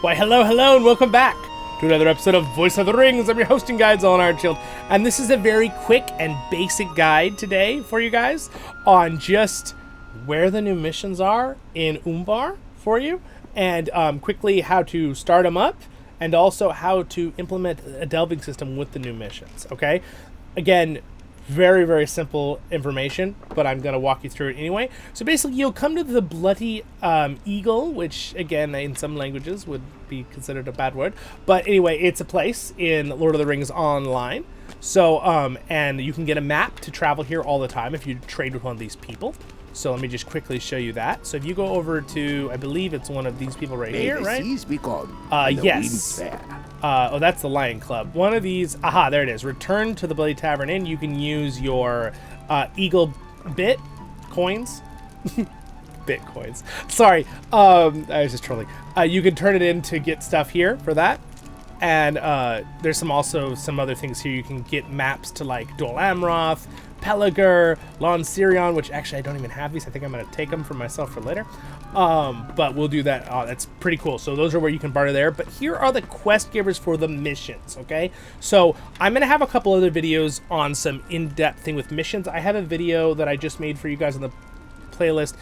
Why, hello, and welcome back to another episode of Voice of the Rings. I'm your hosting guide, Zollin Ironshield, and this is a very quick and basic guide today for you guys on just where the new missions are in Umbar for you, and quickly how to start them up, and also how to implement a delving system with the new missions, okay? Again, very, very simple information, but I'm going to walk you through it anyway. So basically, you'll come to the Bloody Eagle, which, again, in some languages would be considered a bad word. But anyway, it's a place in Lord of the Rings Online. So, and you can get a map to travel here all the time if you trade with one of these people. So let me just quickly show you that. So if you go over to, I believe it's one of these people right here, right? Yes. Oh, that's the Lion Club. One of these, there it is. Return to the Bloody Tavern Inn. You can use your Eagle bit coins. Bitcoins. Sorry, I was just trolling. You can turn it in to get stuff here for that. And there's also some other things here. You can get maps to like Dol Amroth, Pelagar, Lon Sirion, which actually I don't even have these. I think I'm going to take them for myself for later. But we'll do that. That's pretty cool. So those are where you can barter there. But here are the quest givers for the missions, okay? So I'm going to have a couple other videos on some in-depth thing with missions. I have a video that I just made for you guys on the playlist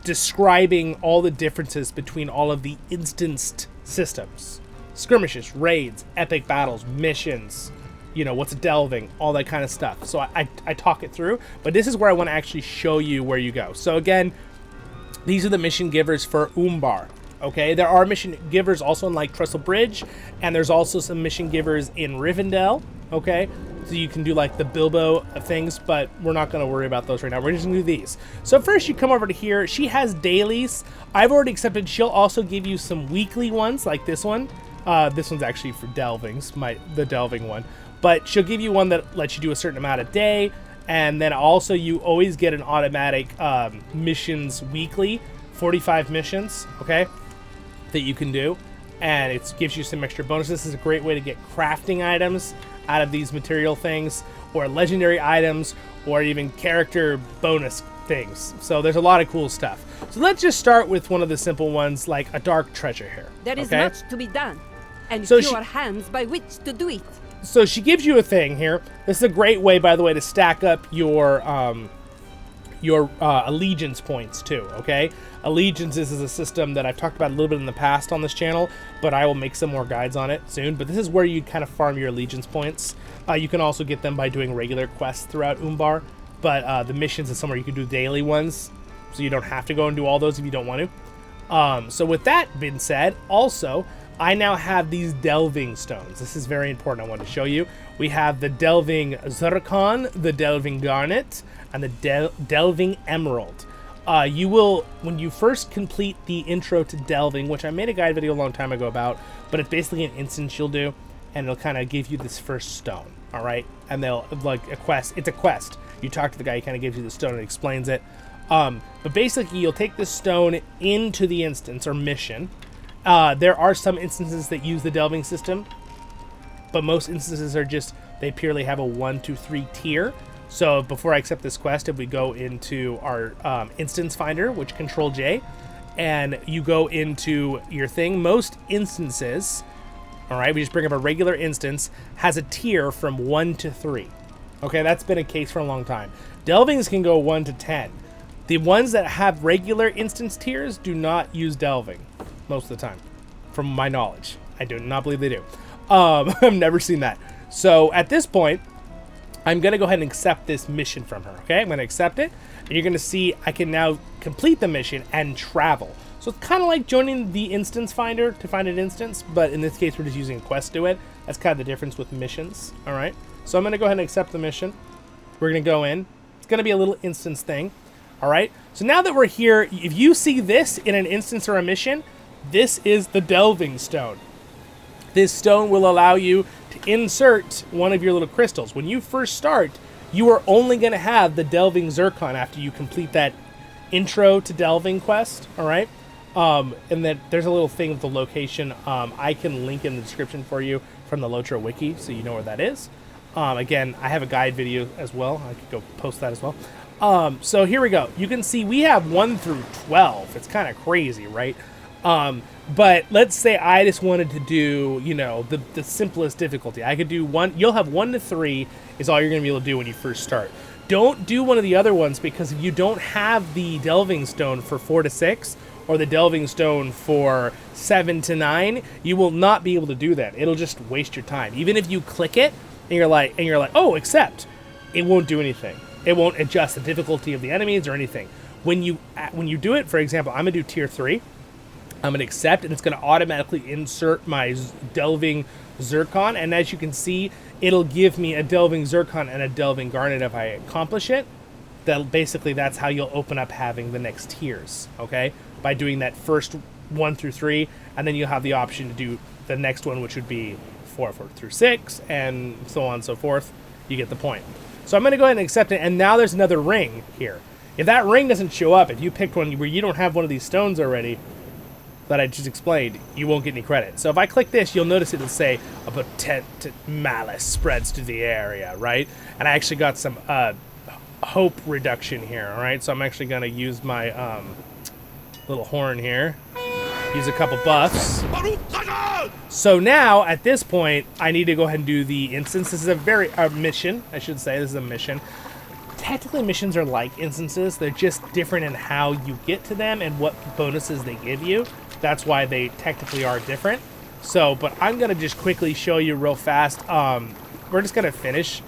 describing all the differences between all of the instanced systems. Skirmishes, raids, epic battles, missions, you know, what's delving, all that kind of stuff. So I talk it through, but this is where I want to actually show you where you go. So again, these are the mission givers for Umbar, okay? There are mission givers also in like Trestle Bridge, and there's also some mission givers in Rivendell, okay? So you can do like the Bilbo things, but we're not going to worry about those right now. We're just going to do these. So first you come over to here. She has dailies. I've already accepted. She'll also give you some weekly ones like this one. This one's actually for delvings, the delving one. But she'll give you one that lets you do a certain amount a day, and then also you always get an automatic missions weekly, 45 missions, okay, that you can do, and it gives you some extra bonuses. This is a great way to get crafting items out of these material things, or legendary items, or even character bonus things. So there's a lot of cool stuff. So let's just start with one of the simple ones, like a dark treasure here. There is okay? much to be done, and so fewer hands by which to do it. So she gives you a thing here. This is a great way, by the way, to stack up your allegiance points too, okay? Allegiances is a system that I've talked about a little bit in the past on this channel, but I will make some more guides on it soon. But this is where you kind of farm your allegiance points. You can also get them by doing regular quests throughout Umbar, but the missions is somewhere you can do daily ones, so you don't have to go and do all those if you don't want to. So with that being said, also, I now have these delving stones. This is very important. I want to show you. We have the delving zircon, the delving garnet, and the delving emerald. You will, when you first complete the intro to delving, which I made a guide video a long time ago about, but it's basically an instance you'll do, and it'll kind of give you this first stone, all right? And they'll, like, a quest. It's a quest. You talk to the guy, he kind of gives you the stone and explains it. But basically, you'll take this stone into the instance or mission. There are some instances that use the delving system, but most instances are just, they purely have a 1, 2, 3 tier. So before I accept this quest, if we go into our instance finder, which Control J, and you go into your thing, most instances, all right, we just bring up a regular instance, has a tier from 1 to 3. Okay, that's been a case for a long time. Delvings can go 1 to 10. The ones that have regular instance tiers do not use delving. Most of the time, from my knowledge. I do not believe they do. I've never seen that. So at this point, I'm going to go ahead and accept this mission from her, okay? I'm going to accept it, and you're going to see I can now complete the mission and travel. So it's kind of like joining the instance finder to find an instance, but in this case, we're just using a quest to do it. That's kind of the difference with missions, all right? So I'm going to go ahead and accept the mission. We're going to go in. It's going to be a little instance thing, all right? So now that we're here, if you see this in an instance or a mission, this is the delving stone. This stone will allow you to insert one of your little crystals. When you first start, you are only going to have the delving zircon after you complete that intro to delving quest, all right? And then there's a little thing with the location. I can link in the description for you from the LOTRO wiki so you know where that is. Again, I have a guide video as well. I could go post that as well. So here we go. You can see we have 1 through 12. It's kind of crazy, right? But let's say I just wanted to do, you know, the simplest difficulty. I could do one. You'll have 1 to 3 is all you're going to be able to do when you first start. Don't do one of the other ones, because if you don't have the Delving Stone for 4 to 6 or the Delving Stone for 7 to 9, you will not be able to do that. It'll just waste your time. Even if you click it and you're like, oh, accept, it won't do anything. It won't adjust the difficulty of the enemies or anything. When you do it, for example, I'm going to do tier 3. I'm going to accept, and it's going to automatically insert my Delving Zircon. And as you can see, it'll give me a Delving Zircon and a Delving Garnet if I accomplish it. Basically, that's how you'll open up having the next tiers, okay? By doing that first 1 through 3, and then you'll have the option to do the next one, which would be 4 through 6, and so on and so forth. You get the point. So I'm going to go ahead and accept it, and now there's another ring here. If that ring doesn't show up, if you picked one where you don't have one of these stones already that I just explained, you won't get any credit. So if I click this, you'll notice it'll say a potent malice spreads to the area, right? And I actually got some hope reduction here, all right? So I'm actually going to use my little horn here, use a couple buffs. So now, at this point, I need to go ahead and do the instance. This is a mission, I should say. This is a mission. Technically, missions are like instances. They're just different in how you get to them and what bonuses they give you. That's why they technically are different. So, but I'm going to just quickly show you real fast. We're just going to finish.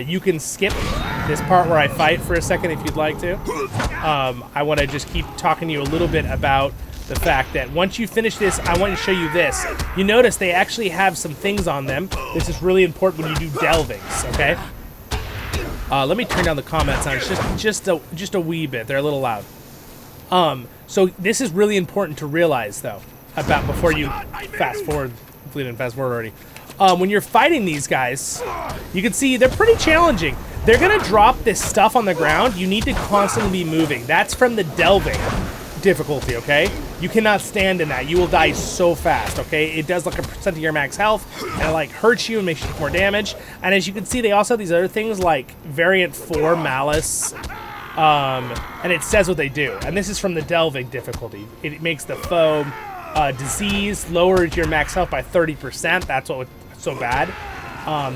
You can skip this part where I fight for a second if you'd like to. I want to just keep talking to you a little bit about the fact that once you finish this, I want to show you this. You notice they actually have some things on them. This is really important when you do delvings, okay? Let me turn down the comment sound. It's just a wee bit. They're a little loud. So this is really important to realize, though, about before you fast forward. Hopefully you didn't fast forward already. When you're fighting these guys, you can see they're pretty challenging. They're going to drop this stuff on the ground. You need to constantly be moving. That's from the delving difficulty, okay? You cannot stand in that. You will die so fast, okay? It does like a percent of your max health, and it like hurts you and makes you take more damage. And as you can see, they also have these other things like variant 4 malice, and it says what they do. And this is from the delving difficulty. It makes the foe disease, lowers your max health by 30%. That's what's so bad.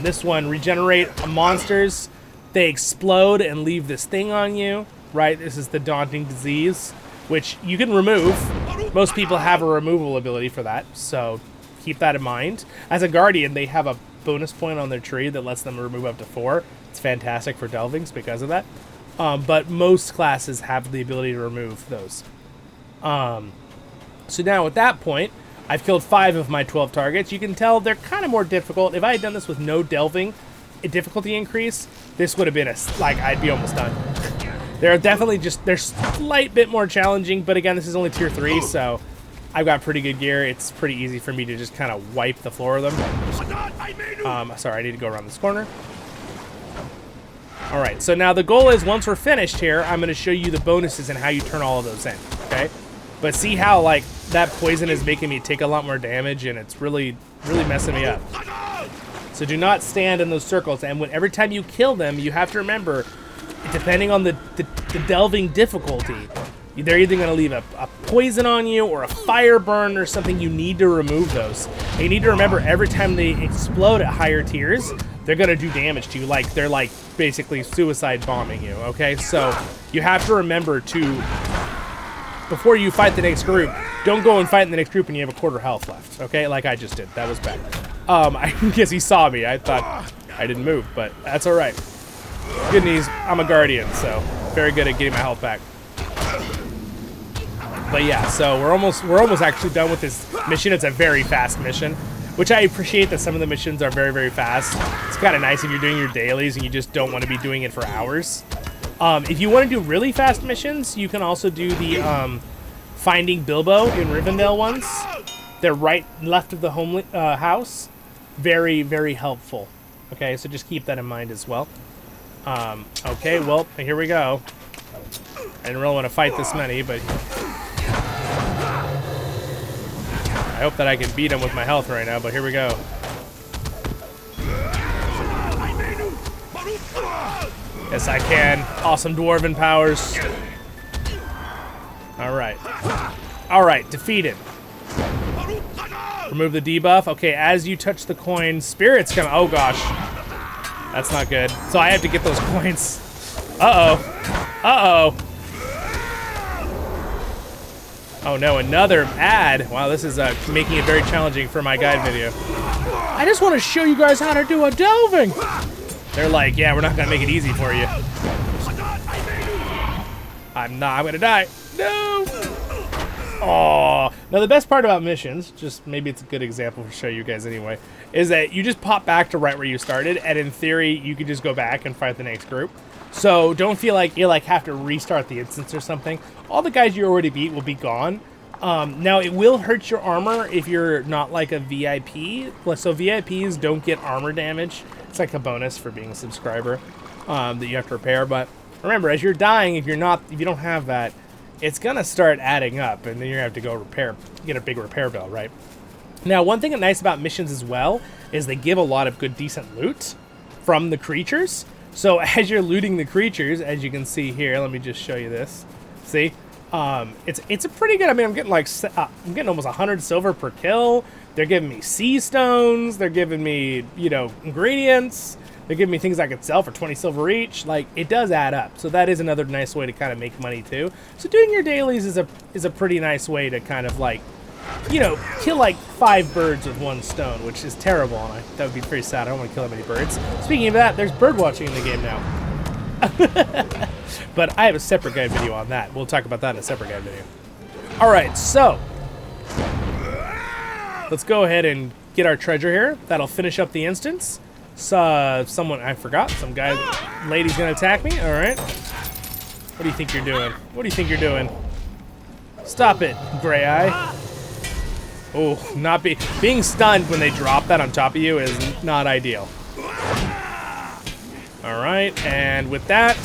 This one, regenerate monsters. They explode and leave this thing on you, right? This is the daunting disease, which you can remove. Most people have a removal ability for that, so keep that in mind. As a guardian, they have a bonus point on their tree that lets them remove up to 4. It's fantastic for delvings because of that. But most classes have the ability to remove those. So now at that point, I've killed 5 of my 12 targets. You can tell they're kind of more difficult. If I had done this with no delving difficulty increase, this would have been I'd be almost done. They're definitely they're slight bit more challenging, but again, this is only tier 3, so I've got pretty good gear. It's pretty easy for me to just kind of wipe the floor of them. Sorry, I need to go around this corner. All right, so now the goal is once we're finished here, I'm going to show you the bonuses and how you turn all of those in, okay? But see how, like, that poison is making me take a lot more damage, and it's really, really messing me up. So do not stand in those circles, and every time you kill them, you have to remember, depending on the delving difficulty, they're either going to leave a poison on you or a fire burn or something. You need to remove those. And you need to remember every time they explode at higher tiers, they're going to do damage to you. Like, they're like basically suicide bombing you, okay? So you have to remember to, before you fight the next group, don't go and fight in the next group and you have a quarter health left, okay? Like I just did. That was bad. I guess he saw me. I thought I didn't move, but that's all right. Good news, I'm a guardian, so very good at getting my health back. But yeah, so we're almost actually done with this mission. It's a very fast mission, which I appreciate that some of the missions are very, very fast. It's kind of nice if you're doing your dailies and you just don't want to be doing it for hours. If you want to do really fast missions, you can also do the Finding Bilbo in Rivendell ones. They're right left of the home house. Very, very helpful. Okay, so just keep that in mind as well. Okay, well, here we go. I didn't really want to fight this many, but I hope that I can beat him with my health right now, but here we go. Yes, I can. Awesome dwarven powers. All right. All right, defeated. Remove the debuff. Okay, as you touch the coin, spirits come. Oh gosh, that's not good. So I have to get those coins. Uh-oh. Oh no, another ad. Wow, this is making it very challenging for my guide video. I just want to show you guys how to do a delving. They're like, yeah, we're not gonna make it easy for you. I'm gonna die. No. Oh, now the best part about missions, just maybe it's a good example to show you guys anyway, is that you just pop back to right where you started, and in theory, you could just go back and fight the next group. So don't feel like you have to restart the instance or something. All the guys you already beat will be gone. Now it will hurt your armor if you're not like a VIP. So VIPs don't get armor damage. It's like a bonus for being a subscriber that you have to repair. But remember, as you're dying, if you don't have that, it's gonna start adding up, and then you're gonna have to go get a big repair bill, right? Now, one thing that's nice about missions as well is they give a lot of good, decent loot from the creatures. So as you're looting the creatures, as you can see here, let me just show you this. See, it's a pretty good. I mean, I'm getting almost 100 silver per kill. They're giving me sea stones. They're giving me, ingredients. They're giving me things I could sell for 20 silver each. Like, it does add up. So that is another nice way to kind of make money too. So doing your dailies is a pretty nice way to kind of like, kill like 5 birds with 1 stone, which is terrible. And that would be pretty sad. I don't want to kill that many birds. Speaking of that, there's bird watching in the game now. But I have a separate guide video on that. We'll talk about that in a separate guide video. All right, so let's go ahead and get our treasure here. That'll finish up the instance. Someone, I forgot, some lady's gonna attack me. All right. What do you think you're doing? What do you think you're doing? Stop it, Gray Eye. Oh, being stunned when they drop that on top of you is not ideal. All right, and with that,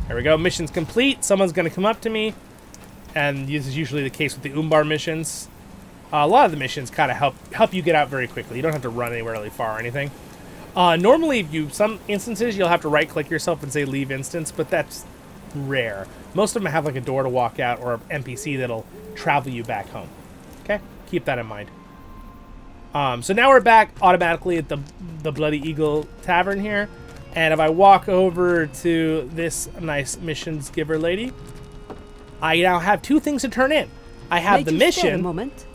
there we go. Mission's complete. Someone's gonna come up to me, and this is usually the case with the Umbar missions. A lot of the missions kind of help you get out very quickly. You don't have to run anywhere really far or anything. Normally, some instances you'll have to right-click yourself and say leave instance, but that's rare. Most of them have like a door to walk out or an NPC that'll travel you back home. Okay, keep that in mind. So now we're back automatically at the Bloody Eagle Tavern here, and if I walk over to this nice missions giver lady, I now have 2 things to turn in. I have the mission,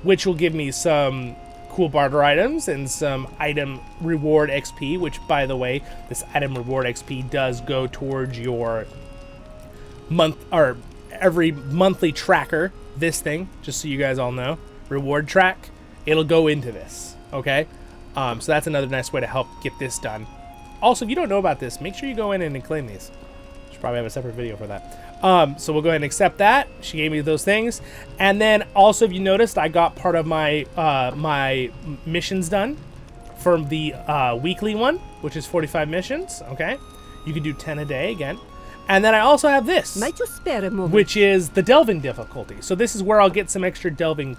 which will give me some cool barter items and some item reward XP, which, by the way, this item reward XP does go towards your every monthly tracker. This thing, just so you guys all know, reward track, it'll go into this, okay? So that's another nice way to help get this done. Also, if you don't know about this, make sure you go in and claim these. Should probably have a separate video for that. So we'll go ahead and accept that. She gave me those things. And then also, if you noticed, I got part of my my missions done from the weekly one, which is 45 missions. Okay, you can do 10 a day again. And then I also have this, Might you spare a moment? which is the delving difficulty. So this is where I'll get some extra delving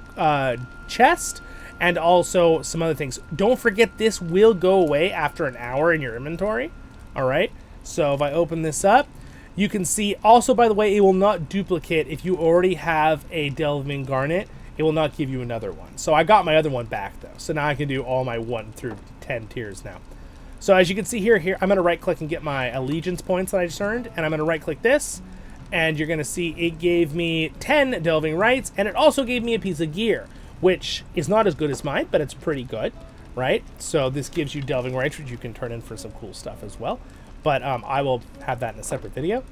chest and also some other things. Don't forget, this will go away after an hour in your inventory. All right. So if I open this up, you can see also, by the way, it will not duplicate if you already have a delving garnet. It will not give you another one. So I got my other one back though. So now I can do all my 1 through 10 tiers now. So as you can see here, I'm going to right click and get my allegiance points that I just earned. And I'm going to right click this. And you're going to see it gave me 10 delving rights. And it also gave me a piece of gear, which is not as good as mine, but it's pretty good, right? So this gives you delving rights, which you can turn in for some cool stuff as well. But I will have that in a separate video.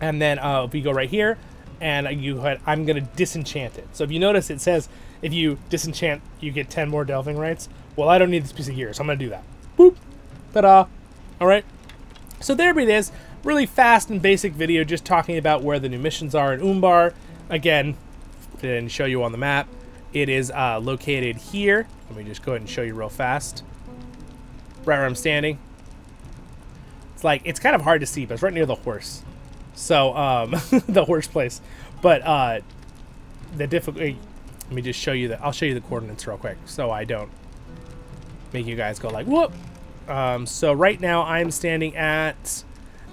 And then if we go right here, and I'm going to disenchant it. So if you notice, it says if you disenchant, you get 10 more delving rights. Well, I don't need this piece of gear, so I'm going to do that. Boop. Ta-da. All right. So there it is. Really fast and basic video, just talking about where the new missions are in Umbar. Again, didn't show you on the map. It is located here. Let me just go ahead and show you real fast. Right where I'm standing. It's kind of hard to see, but it's right near the horse. So, the horse place. But, the difficulty, let me just show you I'll show you the coordinates real quick, so I don't make you guys go like, whoop. So right now I'm standing at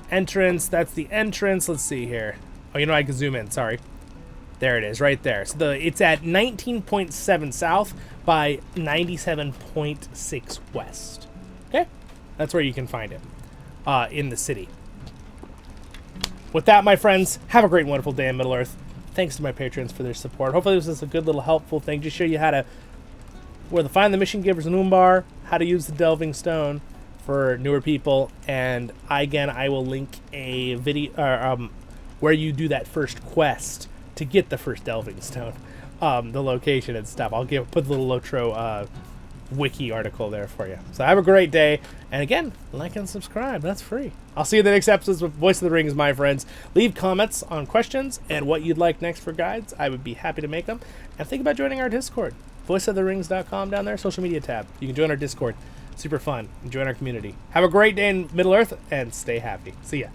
entrance. That's the entrance. Let's see here. Oh, I can zoom in, sorry. There it is, right there. So it's at 19.7 south by 97.6 west. Okay? That's where you can find it in the city. With that, my friends, have a great and wonderful day in Middle-earth. Thanks to my patrons for their support. Hopefully this is a good little helpful thing. Just show you how to where to find the mission givers in Umbar, how to use the delving stone for newer people, and I will link a video where you do that first quest to get the first delving stone, the location and stuff. I'll put the little LOTRO wiki article there for you. So have a great day, and again, like and subscribe. That's free. I'll see you in the next episodes with Voice of the Rings, my friends. Leave comments on questions and what you'd like next for guides. I would be happy to make them. And think about joining our Discord, voiceoftherings.com down there, social media tab. You can join our Discord. Super fun. And join our community. Have a great day in Middle-earth, and stay happy. See ya.